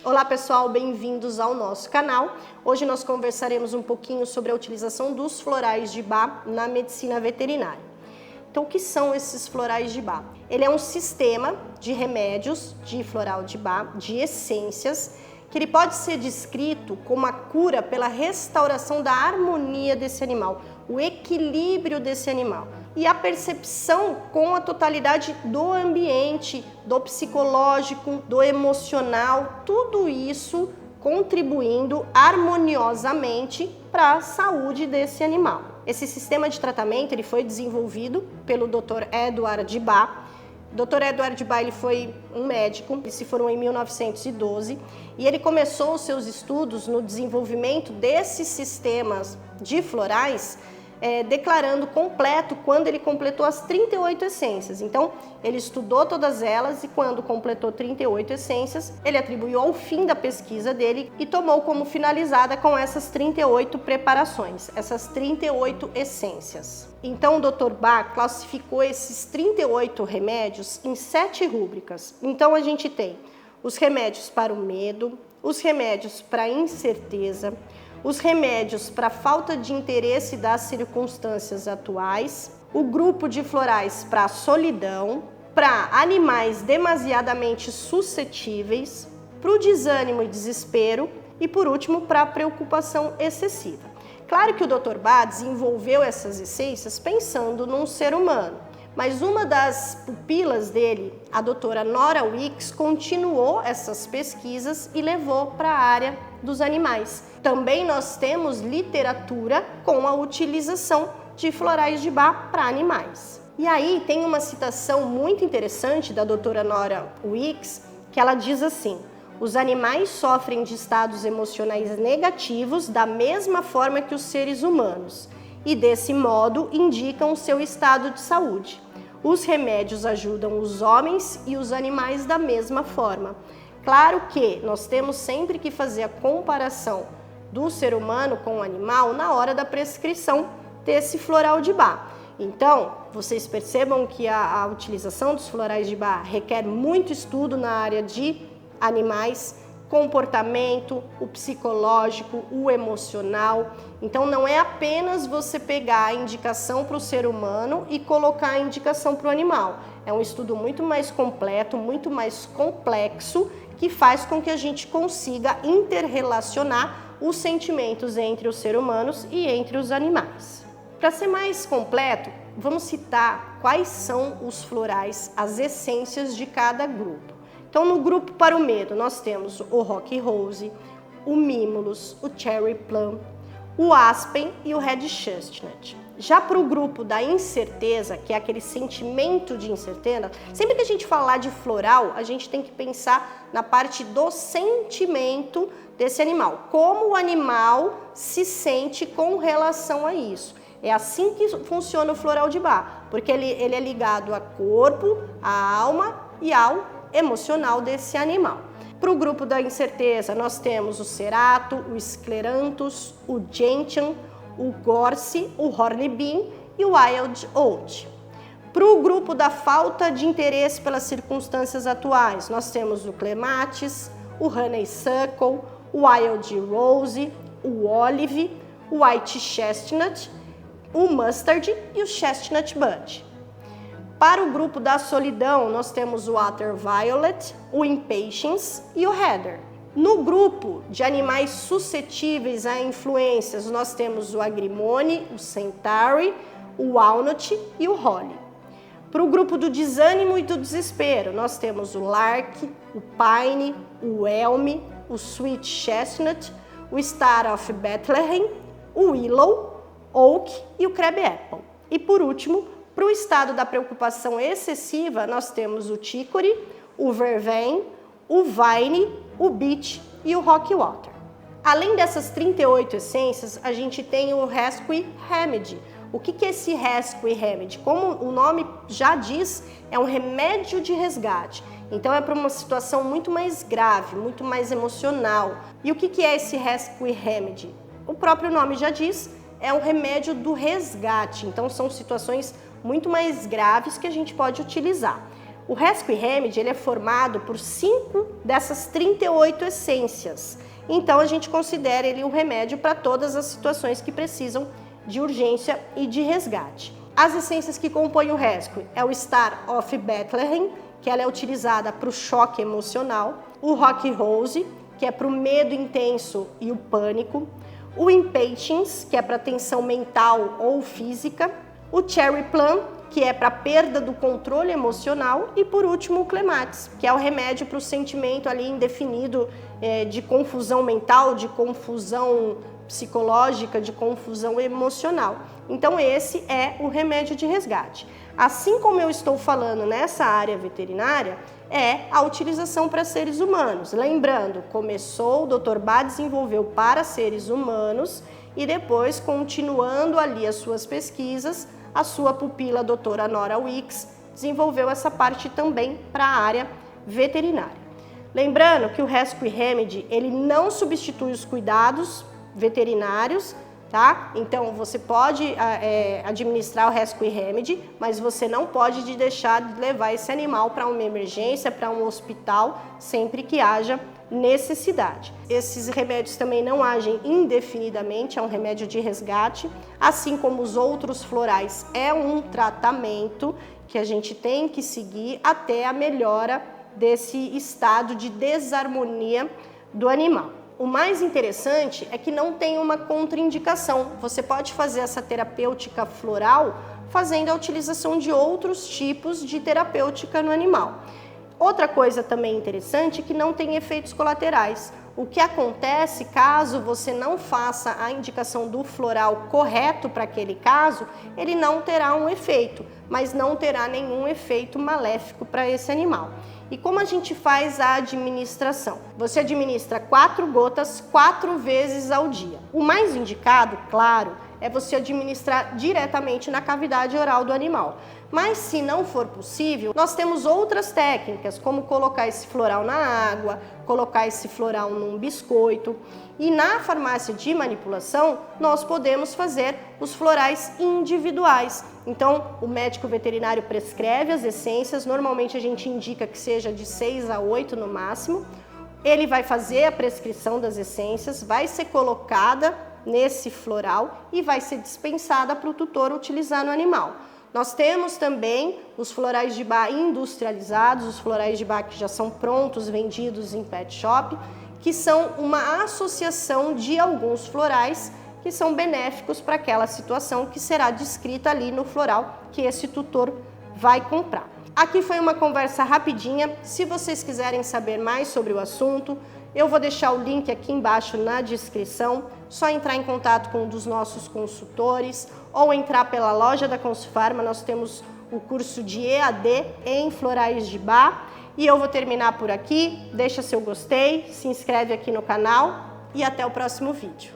Olá pessoal, bem-vindos ao nosso canal. Hoje nós conversaremos um pouquinho sobre a utilização dos florais de Bach na medicina veterinária. Então, o que são esses florais de Bach? Ele é um sistema de remédios de floral de Bach, de essências, que ele pode ser descrito como a cura pela restauração da harmonia desse animal, o equilíbrio desse animal e a percepção com a totalidade do ambiente, do psicológico, do emocional, tudo isso contribuindo harmoniosamente para a saúde desse animal. Esse sistema de tratamento ele foi desenvolvido pelo Dr. Eduard Bach. Dr. Eduard Bach ele foi um médico, ele se formou em 1912 e ele começou os seus estudos no desenvolvimento desses sistemas de florais, declarando completo quando ele completou as 38 essências. Então, ele estudou todas elas e quando completou 38 essências, ele atribuiu ao fim da pesquisa dele e tomou como finalizada com essas 38 preparações, essas 38 essências. Então, o Dr. Bach classificou esses 38 remédios em 7 rúbricas. Então, a gente tem os remédios para o medo, os remédios para a incerteza, os remédios para falta de interesse das circunstâncias atuais, o grupo de florais para a solidão, para animais demasiadamente suscetíveis, para o desânimo e desespero e, por último, para a preocupação excessiva. Claro que o Dr. Bach desenvolveu essas essências pensando num ser humano, mas uma das pupilas dele, a doutora Nora Wilkes, continuou essas pesquisas e levou para a área dos animais. Também nós temos literatura com a utilização de florais de Bach para animais. E aí tem uma citação muito interessante da doutora Nora Wilkes, que ela diz assim: os animais sofrem de estados emocionais negativos da mesma forma que os seres humanos e desse modo indicam o seu estado de saúde. Os remédios ajudam os homens e os animais da mesma forma. Claro que nós temos sempre que fazer a comparação do ser humano com o animal na hora da prescrição desse floral de Bach. Então, vocês percebam que a utilização dos florais de Bach requer muito estudo na área de animais, comportamento, o psicológico, o emocional. Então, não é apenas você pegar a indicação para o ser humano e colocar a indicação para o animal. É um estudo muito mais completo, muito mais complexo, que faz com que a gente consiga interrelacionar os sentimentos entre os seres humanos e entre os animais. Para ser mais completo, vamos citar quais são os florais, as essências de cada grupo. Então, no grupo para o medo, nós temos o Rock Rose, o Mimulus, o Cherry Plum, o Aspen e o Red Chestnut. Já para o grupo da incerteza, que é aquele sentimento de incerteza, sempre que a gente falar de floral, a gente tem que pensar na parte do sentimento desse animal. Como o animal se sente com relação a isso. É assim que funciona o floral de Bach, porque ele é ligado ao corpo, à alma e ao emocional desse animal. Para o grupo da incerteza, nós temos o Cerato, o Scleranthus, o Gentian, o Gorse, o Hornbeam e o Wild Oat. Para o grupo da falta de interesse pelas circunstâncias atuais, nós temos o Clematis, o Honeysuckle, o Wild Rose, o Olive, o White Chestnut, o Mustard e o Chestnut Bud. Para o grupo da solidão, nós temos o Water Violet, o Impatience e o Heather. No grupo de animais suscetíveis a influências, nós temos o Agrimony, o Centauri, o Walnut e o Holly. Para o grupo do desânimo e do desespero, nós temos o Lark, o Pine, o Elm, o Sweet Chestnut, o Star of Bethlehem, o Willow, Oak e o Crab Apple. E por último, para o estado da preocupação excessiva, nós temos o Chicory, o Vervain, o Vine, o Beech e o Rock Water. Além dessas 38 essências, a gente tem o Rescue Remedy. O que é esse Rescue Remedy? Como o nome já diz, é um remédio de resgate. Então é para uma situação muito mais grave, muito mais emocional. E o que é esse Rescue Remedy? O próprio nome já diz, é um remédio do resgate. Então são situações muito mais graves que a gente pode utilizar. O Rescue Remedy ele é formado por 5 dessas 38 essências. Então a gente considera ele um remédio para todas as situações que precisam de urgência e de resgate. As essências que compõem o Rescue é o Star of Bethlehem, que ela é utilizada para o choque emocional, o Rock Rose, que é para o medo intenso e o pânico, o Impatience, que é para tensão mental ou física, o Cherry Plum, que é para perda do controle emocional, e por último o Clematis, que é o remédio para o sentimento ali indefinido de confusão mental, de confusão psicológica, de confusão emocional. Então esse é o remédio de resgate. Assim como eu estou falando nessa área veterinária, é a utilização para seres humanos. Lembrando, começou, o Dr. Bá desenvolveu para seres humanos e depois, continuando ali as suas pesquisas, a sua pupila, a doutora Nora Wicks, desenvolveu essa parte também para a área veterinária. Lembrando que o Rescue Remedy, ele não substitui os cuidados veterinários, tá? Então, você pode administrar o Rescue Remedy, mas você não pode deixar de levar esse animal para uma emergência, para um hospital, sempre que haja necessidade. Esses remédios também não agem indefinidamente, é um remédio de resgate, assim como os outros florais, é um tratamento que a gente tem que seguir até a melhora desse estado de desarmonia do animal. O mais interessante é que não tem uma contraindicação. Você pode fazer essa terapêutica floral fazendo a utilização de outros tipos de terapêutica no animal. Outra coisa também interessante é que não tem efeitos colaterais. O que acontece caso você não faça a indicação do floral correto para aquele caso, ele não terá um efeito, mas não terá nenhum efeito maléfico para esse animal. E como a gente faz a administração? Você administra 4 gotas 4 vezes ao dia. O mais indicado, claro, é você administrar diretamente na cavidade oral do animal. Mas se não for possível, nós temos outras técnicas, como colocar esse floral na água, colocar esse floral num biscoito. E na farmácia de manipulação, nós podemos fazer os florais individuais. Então, o médico veterinário prescreve as essências, normalmente a gente indica que seja de 6 a 8 no máximo. Ele vai fazer a prescrição das essências, vai ser colocada nesse floral e vai ser dispensada para o tutor utilizar no animal. Nós temos também os florais de Bach industrializados, os florais de Bach que já são prontos, vendidos em pet shop, que são uma associação de alguns florais que são benéficos para aquela situação que será descrita ali no floral que esse tutor vai comprar. Aqui foi uma conversa rapidinha. Se vocês quiserem saber mais sobre o assunto, eu vou deixar o link aqui embaixo na descrição, só entrar em contato com um dos nossos consultores ou entrar pela loja da Consufarma. Nós temos o curso de EAD em florais de Bach. E eu vou terminar por aqui. Deixa seu gostei, se inscreve aqui no canal e até o próximo vídeo.